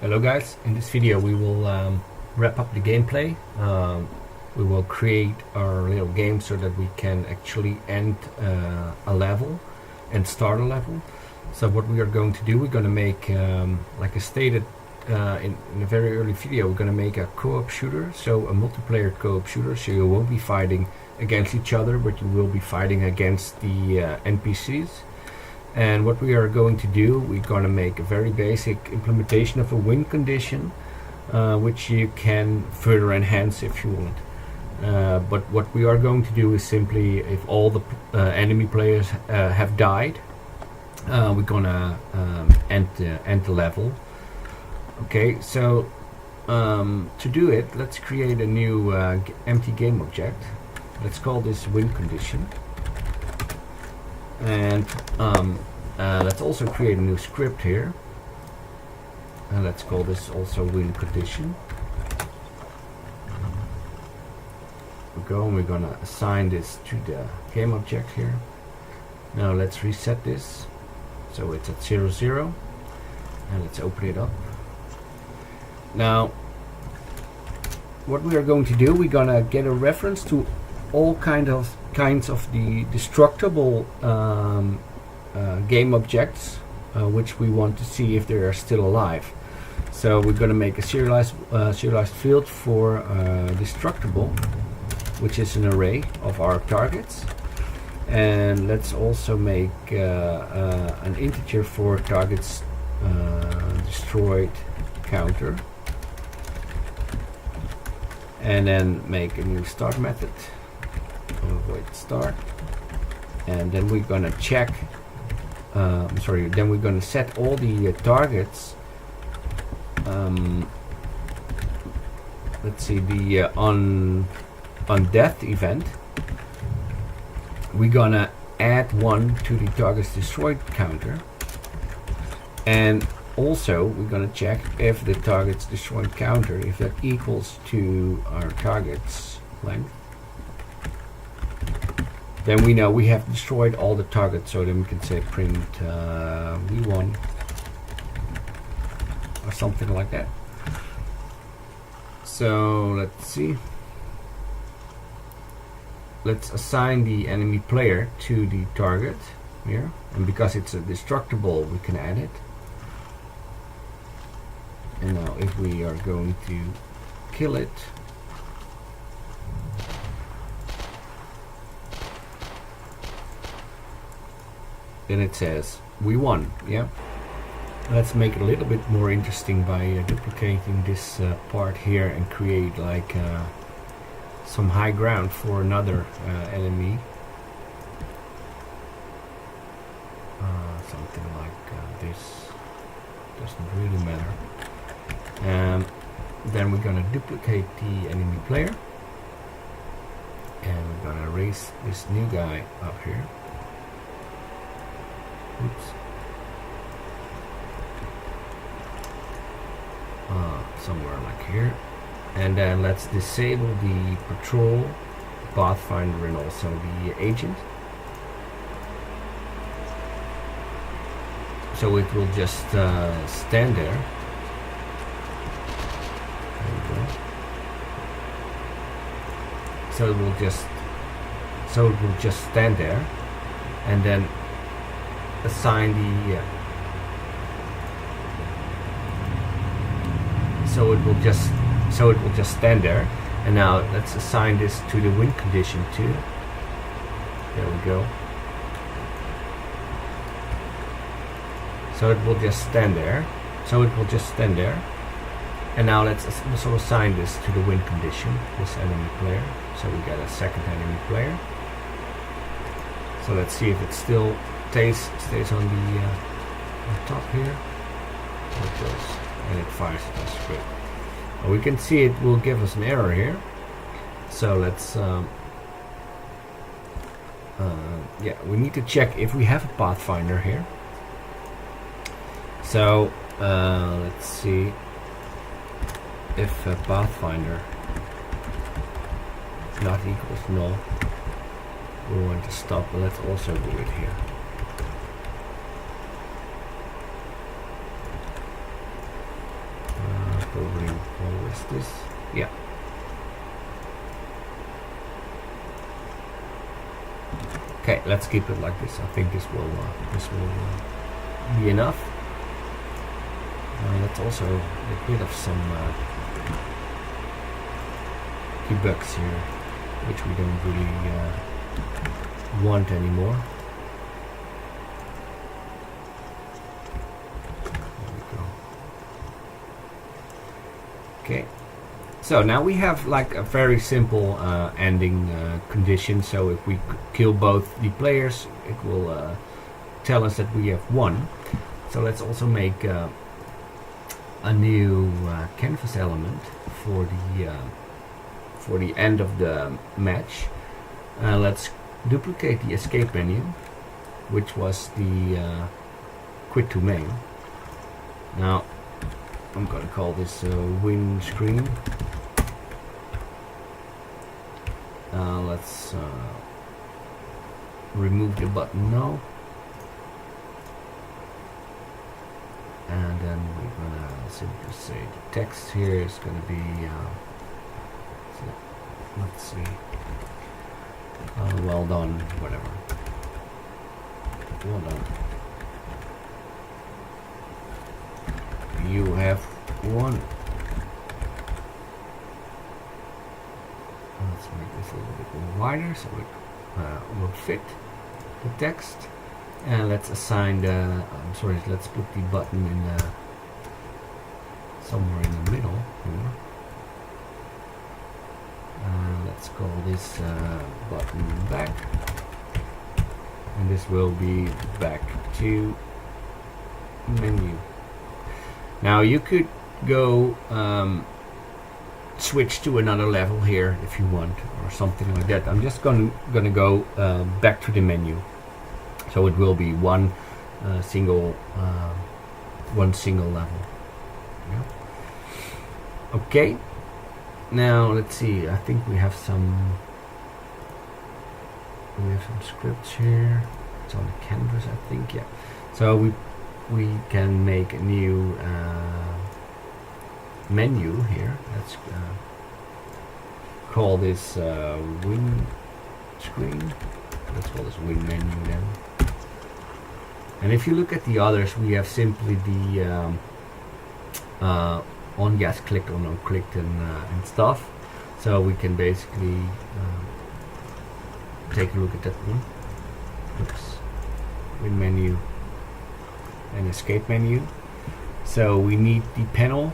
Hello guys, in this video we will wrap up the gameplay. We will create our little game so that we can actually end a level and start a level. So what we are going to do, we're going to make, like I stated in a very early video, we're going to make a co-op shooter, so a multiplayer co-op shooter, so you won't be fighting against each other, but you will be fighting against the NPCs. And what we are going to do, we're going to make a very basic implementation of a win condition, which you can further enhance if you want. But what we are going to do is simply, if all the enemy players have died, we're gonna end the level. Okay, so to do it, let's create a new empty game object. Let's call this win condition. And let's also create a new script here, and let's call this also win condition. We're gonna assign this to the game object here. Now let's reset this so it's at 0, 0, and let's open it up. Now what we are going to do, we're gonna get a reference to all kinds of the destructible game objects, which we want to see if they are still alive. So we're going to make a serialized field for destructible, which is an array of our targets, and let's also make an integer for targets destroyed counter, and then make a new start method. Avoid start, and then we're gonna check. Then we're gonna set all the targets. Let's see, the on death event. We're gonna add 1 to the targets destroyed counter, and also we're gonna check if the targets destroyed counter, if that equals to our targets length. Then we know we have destroyed all the targets, so then we can say print we won or something like that. So let's see. Let's assign the enemy player to the target here, and because it's a destructible, we can add it. And now if we are going to kill it, then it says we won. Yeah, let's make it a little bit more interesting by duplicating this part here and create like some high ground for another enemy, something like this. Doesn't really matter. And then we're gonna duplicate the enemy player, and we're gonna raise this new guy up here. Oops. Somewhere like here, and then let's disable the patrol, pathfinder, and also the agent, so it will just stand there. There we go. So it will just stand there, and then assign the so it will just stand there. And now let's assign this to the win condition too. There we go. So it will just stand there. And now let's also assign this to the win condition, this enemy player. So we got a second enemy player. So let's see if it still stays on the top here. It goes, and it fires. That's great. We can see it will give us an error here. So let's yeah, we need to check if we have a pathfinder here. So let's see if a pathfinder not equals null. We want to stop, but let's also do it here. over always this. Yeah. Okay, let's keep it like this. I think this will be enough. Let's also get rid of some debugs here, which we don't really want anymore. There we go. Okay. So now we have like a very simple ending condition. So if we kill both the players, it will tell us that we have won. So let's also make a new canvas element for the end of the match. Let's duplicate the escape menu, which was the quit to main. Now I'm going to call this win screen. Let's remove the button now, and then we're gonna simply say the text here is going to be so let's see, well done, whatever, well done, you have won. Let's make this a little bit more wider so it will fit the text. And let's assign the, let's put the button in the, somewhere in the middle here. Let's call this button back. And this will be back to menu. Now you could go switch to another level here if you want, or something like that. I'm just gonna go back to the menu, so it will be one single level. Yeah. Okay. Now let's see. I think we have some scripts here. It's on the canvas, I think. Yeah. So we can make a new menu here. Let's call this win screen. Let's call this win menu then. And if you look at the others, we have simply the on yes clicked or no clicked and stuff. So we can basically take a look at that one. Oops. Win menu and escape menu. So we need the panel,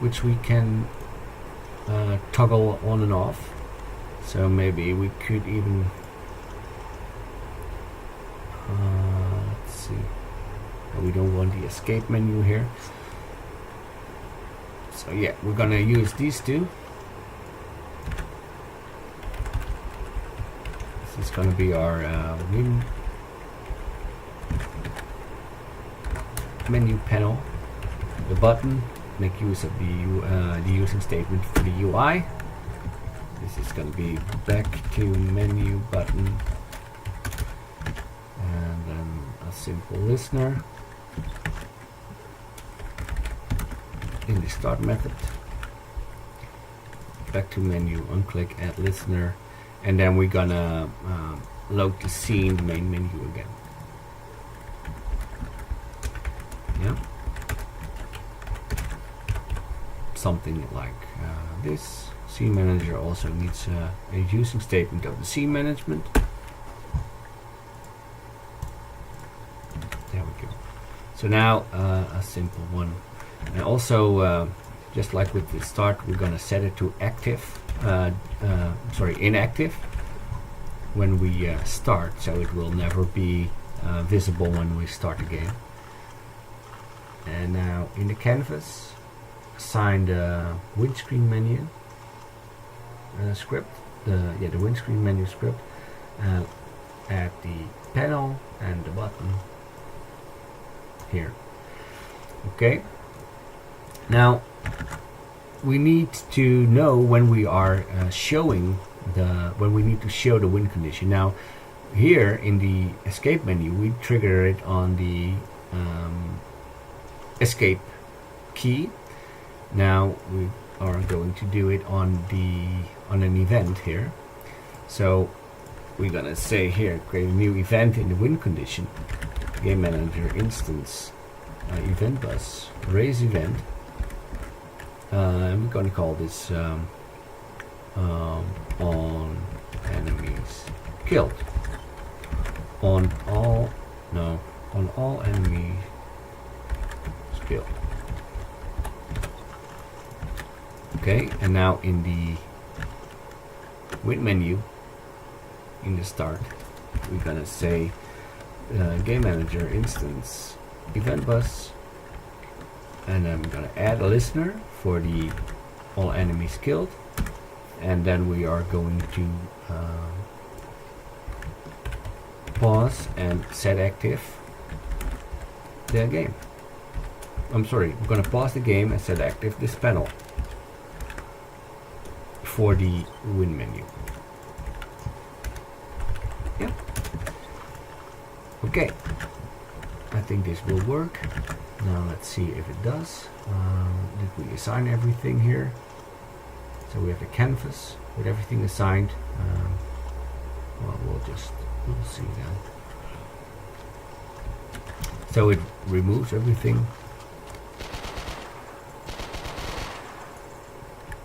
which we can toggle on and off. So maybe we could even let's see. We don't want the escape menu here. So yeah, we're gonna use these two. This is gonna be our win menu panel. The button, make use of the using statement for the UI. This is going to be back to menu button, and then a simple listener in the start method. Back to menu, unclick, add listener, and then we're gonna load the scene, the main menu again. Yeah. Something like this. Scene manager also needs a using statement of the scene management. There we go. So now a simple one. And also, just like with the start, we're gonna set it to active. Inactive when we start, so it will never be visible when we start the game. And now in the canvas, assign the windscreen menu script, the windscreen menu script, add the panel and the button here. Okay. Now we need to know when we are when we need to show the win condition. Now here in the escape menu, we trigger it on the escape key, Now we are going to do it on an event here. So we're gonna say here, create a new event in the win condition, game manager instance, event bus, raise event, and we're gonna call this on enemies killed, on all enemies killed. Okay, and now in the win menu, in the start, we're gonna say game manager instance event bus, and I'm gonna add a listener for the all enemies killed, and then we are going to pause and set active the game. I'm sorry, I'm gonna pause the game and set active this panel for the win menu. Yep. Okay, I think this will work. Now let's see if it does. Did we assign everything here? So we have the canvas with everything assigned. Well, we'll see then. So it removes everything.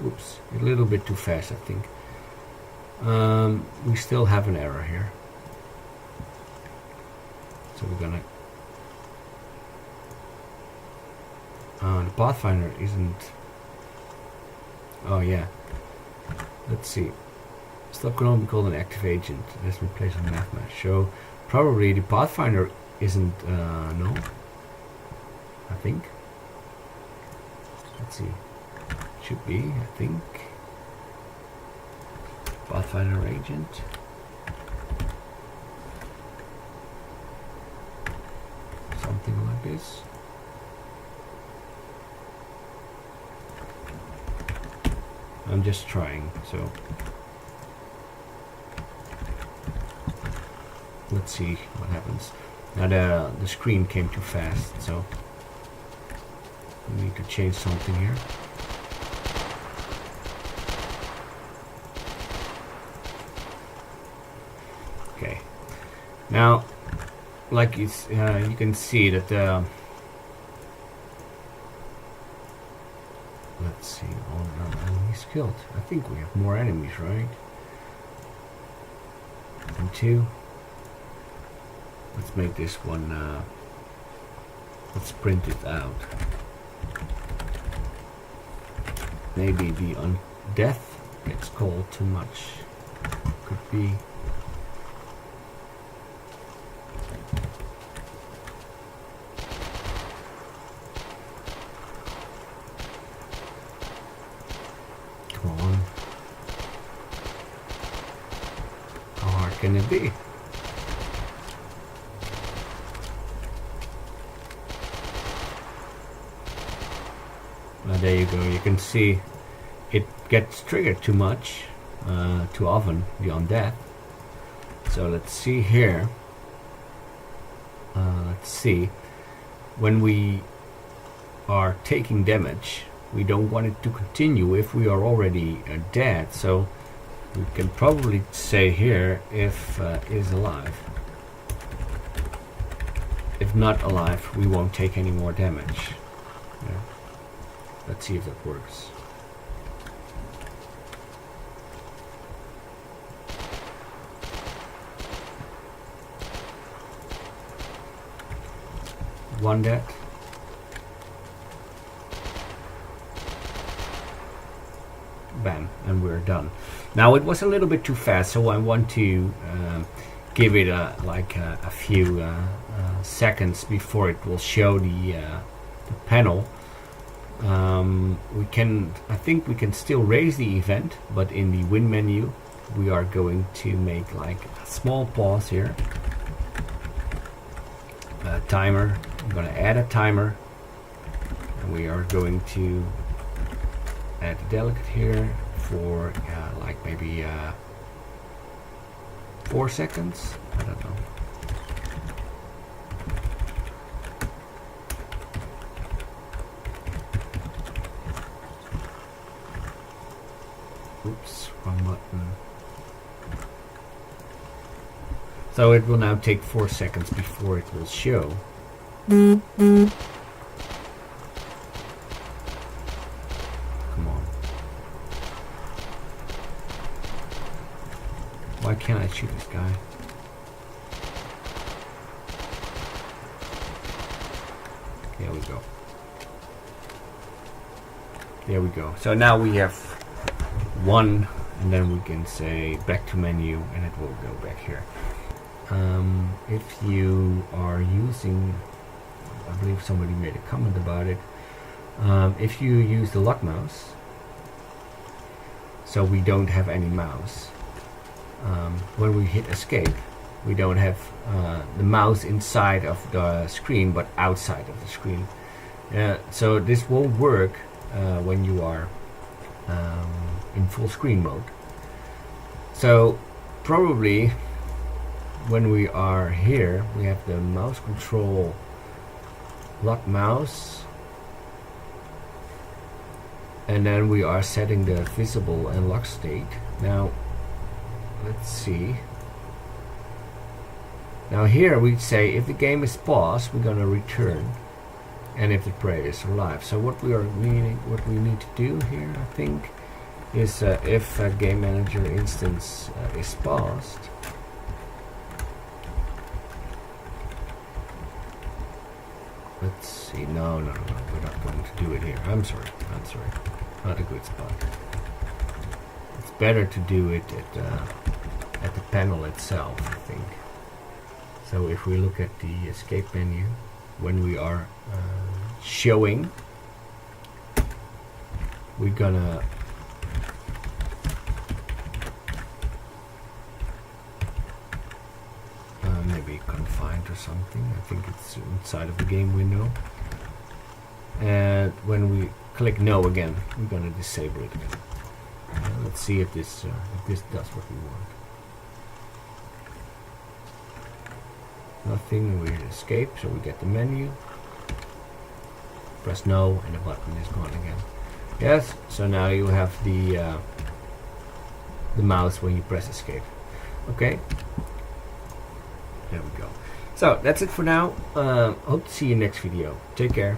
Oops, a little bit too fast, I think. We still have an error here. So we're gonna... the Pathfinder isn't... Oh yeah. Let's see. Stop can only be called an active agent. Let's replace on map mesh. So probably the Pathfinder isn't no. I think. Let's see. Should be, I think. Pathfinder agent. Something like this. I'm just trying, so let's see what happens. Now the screen came too fast, so we need to change something here. Okay, now like it's you can see that let's see, all our enemies killed. I think we have more enemies, right? And 2. Let's make this one, let's print it out. Maybe the undeath gets called too much. Could be. Come on. How hard can it be? There you go, you can see it gets triggered too much, too often, the undeath. So let's see here. Let's see. When we are taking damage, we don't want it to continue if we are already dead. So we can probably say here if is alive. If not alive, we won't take any more damage. Yeah. Let's see if that works. One dead. Bam, and we're done. Now it was a little bit too fast, so I want to give it a few seconds before it will show the panel. I think we can still raise the event, but in the win menu we are going to make like a small pause here. A timer. I'm going to add a timer, and we are going to add a delegate here for like maybe 4 seconds. I don't know. Oops, wrong button. So it will now take 4 seconds before it will show. Come on. Why can't I shoot this guy? There we go. There we go. So now we have one, and then we can say back to menu, and it will go back here. If you are using, I believe somebody made a comment about it. If you use the lock mouse, so we don't have any mouse. When we hit escape, we don't have the mouse inside of the screen, but outside of the screen. So this won't work when you are in full screen mode. So probably when we are here, we have the mouse control lock mouse, and then we are setting the visible and lock state. Now let's see. Now here we say if the game is paused, we're gonna return, and if the player is alive. So what we need to do here, I think, is if a game manager instance is paused, let's see. No, we're not going to do it here. I'm sorry. Not a good spot. It's better to do it at the panel itself, I think. So if we look at the escape menu, when we are showing, we're gonna maybe confined or something. I think it's inside of the game window. And when we click no again, we're gonna disable it again. Let's see if this does what we want. Nothing. We escape, so we get the menu. Press no, and the button is gone again. Yes. So now you have the mouse when you press escape. Okay. There we go. So that's it for now. Hope to see you next video. Take care.